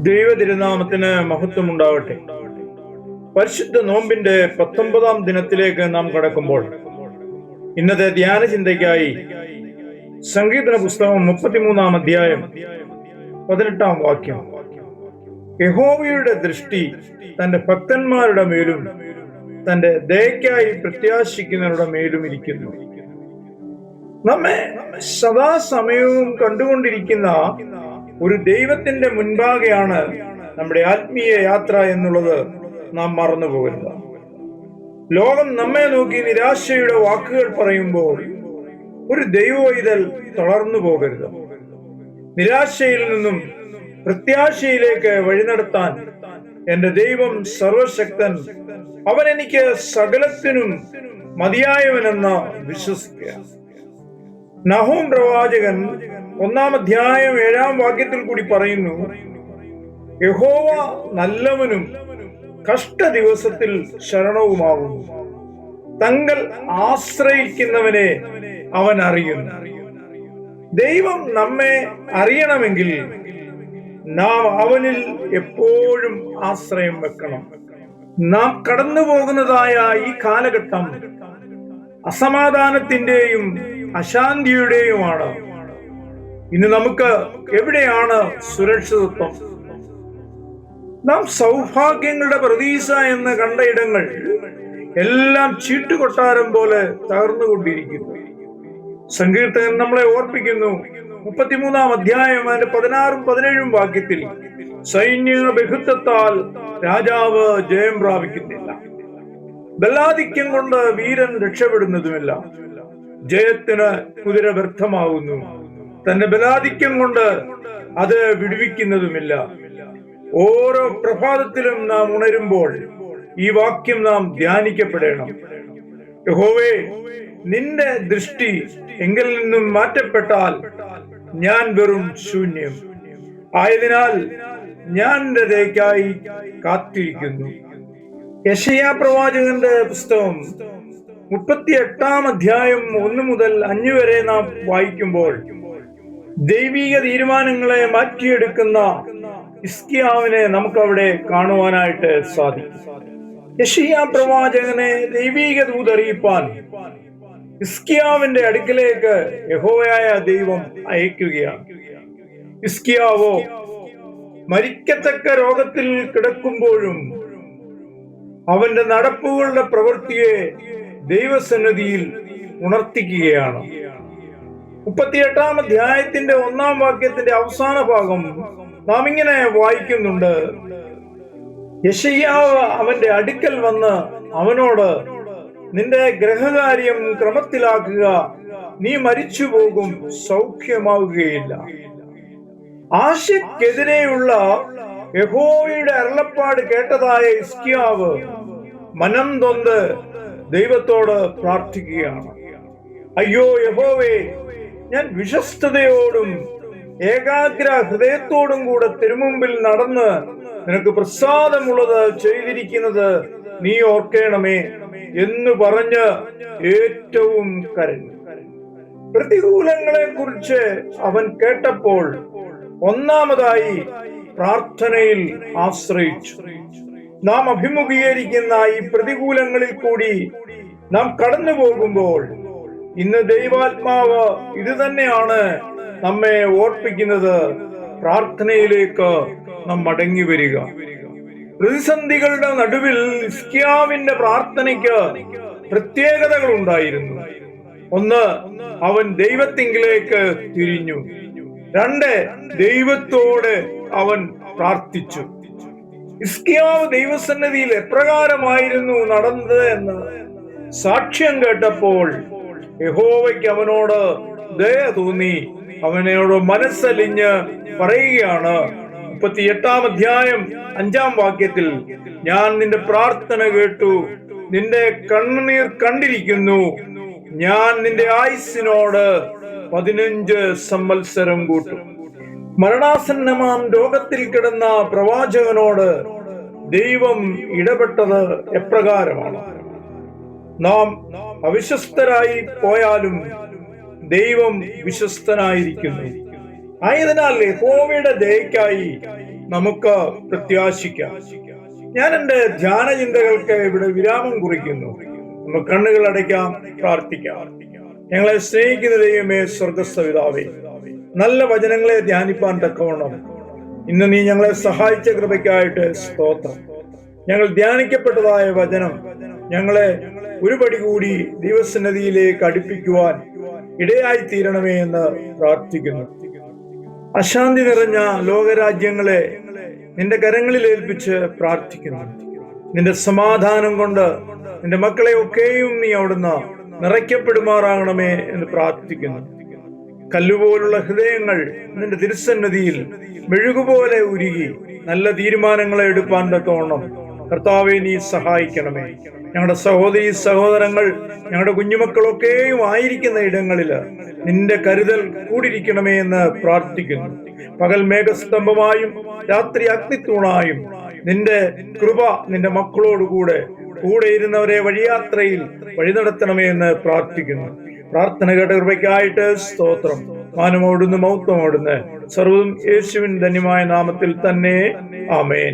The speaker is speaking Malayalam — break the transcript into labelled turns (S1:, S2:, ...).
S1: ദൈവ തിരുനാമത്തിന് മഹത്വം ഉണ്ടാവട്ടെ. പരിശുദ്ധ നോമ്പിന്റെ 19-ാം ദിനത്തിലേക്ക് നാം കടക്കുമ്പോൾ ഇന്നത്തെ ധ്യാന ചിന്തയ്ക്കായി സങ്കീർത്തന പുസ്തകം 33-ാം അധ്യായം 18-ാം വാക്യം. യഹോവയുടെ ദൃഷ്ടി തന്റെ ഭക്തന്മാരുടെ മേലും തന്റെ ദയക്കായി പ്രത്യാശിക്കുന്നവരുടെ മേലും ഇരിക്കുന്നു. നമ്മെ സദാസമയവും കണ്ടുകൊണ്ടിരിക്കുന്ന ഒരു ദൈവത്തിന്റെ മുൻപാകെയാണ് നമ്മുടെ ആത്മീയ യാത്ര എന്നുള്ളത് നാം മറന്നു പോകരുത്. ലോകം നമ്മെ നോക്കി നിരാശയുടെ വാക്കുകൾ പറയുമ്പോൾ ഒരു ദൈവവൈതൽ തളർന്നു പോകരുത്. നിരാശയിൽ നിന്നും പ്രത്യാശയിലേക്ക് വഴി നടത്താൻ എന്റെ ദൈവം സർവശക്തൻ, അവൻ എനിക്ക് സകലത്തിനും മതിയായവനെന്ന് വിശ്വസിക്കുക. നഹൂം പ്രവാചകൻ 1-ാം അധ്യായം 7-ാം വാക്യത്തിൽ കൂടി പറയുന്നു, യഹോവ നല്ലവനും കഷ്ട ദിവസത്തിൽ ശരണവുമാകുന്നു, തങ്ങൾ ആശ്രയിക്കുന്നവനെ അവൻ അറിയുന്നു. ദൈവം നമ്മെ അറിയണമെങ്കിൽ നാം അവനിൽ എപ്പോഴും ആശ്രയം വെക്കണം. നാം കടന്നു പോകുന്നതായ ഈ കാലഘട്ടം അസമാധാനത്തിന്റെയും അശാന്തിയുടെയുമാണ്. ഇന്ന് നമുക്ക് എവിടെയാണ് സുരക്ഷിതത്വം? നാം സൗഭാഗ്യങ്ങളുടെ പ്രതീക്ഷ എന്ന് കണ്ട ഇടങ്ങൾ എല്ലാം ചീട്ടുകൊട്ടാരം പോലെ തകർന്നുകൊണ്ടിരിക്കുന്നു. സങ്കീർത്തകൻ നമ്മളെ ഓർപ്പിക്കുന്നു, 33-ാം അധ്യായം അതിന്റെ 16-ഉം 17-ഉം വാക്യത്തിൽ, സൈന്യ ബഹുത്വത്താൽ രാജാവ് ജയം പ്രാപിക്കുന്നില്ല, ബലാധിക്യം കൊണ്ട് വീരൻ രക്ഷപ്പെടുന്നതുമില്ല, ജയത്തിന് കുതിര വ്യർത്ഥമാകുന്നു, തന്റെ ബലാധിക്യം കൊണ്ട് അത് വിടുവിക്കുന്നതുമില്ല. ഓരോ പ്രഭാതത്തിലും നാം ഉണരുമ്പോൾ ഈ വാക്യം നാം ധ്യാനിക്കപ്പെടണം. യഹോവേ, നിന്റെ ദൃഷ്ടി എങ്കിൽ നിന്നും മാറ്റപ്പെട്ടാൽ ഞാൻ വെറും ശൂന്യം. ആയതിനാൽ ഞാൻ എന്റെ ദയക്കായി കാത്തിരിക്കുന്നു. യെശയ്യാ പ്രവാചകന്റെ പുസ്തകം 38-ാം അധ്യായം 1 മുതൽ 5 വരെ നാം വായിക്കുമ്പോൾ ദൈവിക തീരുമാനങ്ങളെ മാറ്റിയെടുക്കുന്ന ഹിസ്കിയാവിനെ നമുക്കവിടെ കാണുവാനായിട്ട് സാധിക്കും. യെശയ്യാ പ്രവാചകനെ ദൈവിക ദൂതറിയിപ്പാൻ ഹിസ്കിയാവിന്റെ അടുക്കലേക്ക് യഹോവയായ ദൈവം അയക്കുകയാണ്. ഹിസ്കിയാവോ മരിക്കത്തക്ക രോഗത്തിൽ കിടക്കുമ്പോഴും അവന്റെ നടപ്പുകളുടെ പ്രവൃത്തിയെ ദൈവസന്നിധിയിൽ ഉണർത്തിക്കുകയാണ്. 38-ാം അധ്യായത്തിന്റെ 1-ാം വാക്യത്തിന്റെ അവസാന ഭാഗം നാം ഇങ്ങനെ വായിക്കുന്നുണ്ട്, യെശയ്യാവ് അവന്റെ അടുക്കൽ വന്ന് അവനോട്, നിന്റെ ഗ്രഹകാര്യം ക്രമത്തിലാക്കുക, നീ മരിച്ചു പോകും, സൗഖ്യമാവുകയില്ല. ആശയ്ക്കെതിരെയുള്ള യഹോവയുടെ അരുളപ്പാട് കേട്ടതായ ഹിസ്കിയാവ് മനം നൊന്ത് ദൈവത്തോട് പ്രാർത്ഥിക്കുകയാണ്. അയ്യോ യഹോവേ, ഞാൻ വിശ്വസ്തയോടും ഏകാഗ്ര ഹൃദയത്തോടും കൂടെ തിരുമുമ്പിൽ നടന്ന് നിനക്ക് പ്രസാദമുള്ളത് ചെയ്തിരിക്കുന്നത് നീ ഓർക്കണമേ എന്ന് പറഞ്ഞ് ഏറ്റവും കരഞ്ഞു. പ്രതികൂലങ്ങളെ കുറിച്ച് അവൻ കേട്ടപ്പോൾ ഒന്നാമതായി പ്രാർത്ഥനയിൽ ആശ്രയിച്ചു. നാം അഭിമുഖീകരിക്കുന്ന ഈ പ്രതികൂലങ്ങളിൽ കൂടി നാം കടന്നു പോകുമ്പോൾ ഇന്ന് ദൈവാത്മാവ് ഇത് തന്നെയാണ് നമ്മെ ഓർപ്പിക്കുന്നത്, പ്രാർത്ഥനയിലേക്ക് നാം മടങ്ങി വരിക. പ്രതിസന്ധികളുടെ നടുവിൽ ഹിസ്കിയാവിന്റെ പ്രാർത്ഥനയ്ക്ക് പ്രത്യേകതകൾ ഉണ്ടായിരുന്നു. ഒന്ന്, അവൻ ദൈവത്തിങ്കിലേക്ക് തിരിഞ്ഞു. 2, ദൈവത്തോട് അവൻ പ്രാർത്ഥിച്ചു. ഹിസ്കിയാവ് ദൈവസന്നിധിയിൽ എപ്രകാരമായിരുന്നു നടന്നത് എന്ന് സാക്ഷ്യം കേട്ടപ്പോൾ യഹോവയ്ക്ക് അവനോട് ദയ തോന്നി. അവനോട് മനസ്സലിഞ്ഞ് പറയുകയാണ്, 38-ാം അധ്യായം 5-ാം വാക്യത്തിൽ, ഞാൻ നിന്റെ പ്രാർത്ഥന കേട്ടു, നിന്റെ കണ്ണുനീർ കണ്ടിരിക്കുന്നു, ഞാൻ നിന്റെ ആയുസ്സിനോട് 15 സംവത്സരം കൂട്ടും. മരണാസന്നമാം രോഗത്തിൽ കിടന്ന പ്രവാചകനോട് ദൈവം ഇടപെട്ടത് എപ്രകാരമാണ്? നാം അവിശ്വസ്തരായി പോയാലും ദൈവം വിശ്വസ്തനായിരിക്കുന്നു. ആയതിനാൽ യഹോവയുടെ ദയക്കായി നമുക്ക് പ്രത്യാശിക്കാം. ഞാൻ എൻ്റെ ധ്യാന ചിന്തകൾക്ക് ഇവിടെ വിരാമം കുറിക്കുന്നു. നമുക്ക് കണ്ണുകൾ അടയ്ക്കാം, പ്രാർത്ഥിക്കാം. ഞങ്ങളെ സ്നേഹിക്കുന്ന ദൈവമേ, സ്വർഗസ്ഥ പിതാവേ, നല്ല വചനങ്ങളെ ധ്യാനിപ്പാൻ തക്കവണ്ണം ഇന്ന് നീ ഞങ്ങളെ സഹായിച്ച കൃപയ്ക്കായിട്ട് സ്തോത്രം. ഞങ്ങൾ ധ്യാനിക്കപ്പെട്ടതായ വചനം ഞങ്ങളെ ഒരു പടി കൂടി ദൈവസന്നിധിയിലേക്ക് അടുപ്പിക്കുവാൻ ഇടയായി തീരണമേ എന്ന് പ്രാർത്ഥിക്കുന്നു. അശാന്തി നിറഞ്ഞ ലോകരാജ്യങ്ങളെ നിന്റെ കരങ്ങളിൽ ഏൽപ്പിച്ച് പ്രാർത്ഥിക്കുന്നു. നിന്റെ സമാധാനം കൊണ്ട് നിന്റെ മക്കളെ ഒക്കെയും നീ അവിടുന്ന് നിറയ്ക്കപ്പെടുമാറാകണമേ എന്ന് പ്രാർത്ഥിക്കുന്നു. കല്ലുപോലുള്ള ഹൃദയങ്ങൾ നിന്റെ തിരുസന്നിധിയിൽ മെഴുകുപോലെ ഉരുകി നല്ല തീരുമാനങ്ങളെ എടുപ്പാൻ തക്കവണ്ണം കർത്താവെ നീ സഹായിക്കണമേ. ഞങ്ങളുടെ സഹോദരീ സഹോദരങ്ങൾ, ഞങ്ങളുടെ കുഞ്ഞുമക്കളൊക്കെയും ആയിരിക്കുന്ന ഇടങ്ങളിൽ നിന്റെ കരുതൽ കൂടിയിരിക്കണമേ എന്ന് പ്രാർത്ഥിക്കുന്നു. പകൽ മേഘസ്തംഭമായും രാത്രി അഗ്നിത്തൂണായും നിന്റെ കൃപ നിന്റെ മക്കളോടുകൂടെ കൂടെ ഇരുന്നവരെ വഴിയാത്രയിൽ വഴി നടത്തണമേ എന്ന് പ്രാർത്ഥിക്കുന്നു. പ്രാർത്ഥന കേട്ട കൃപയ്ക്കായിട്ട് സ്തോത്രം. മാനമോടുന്ന് മൗത്വമോടുന്ന് സർവ്വതും യേശുവിൻ ധന്യമായ നാമത്തിൽ തന്നെ. ആമേൻ.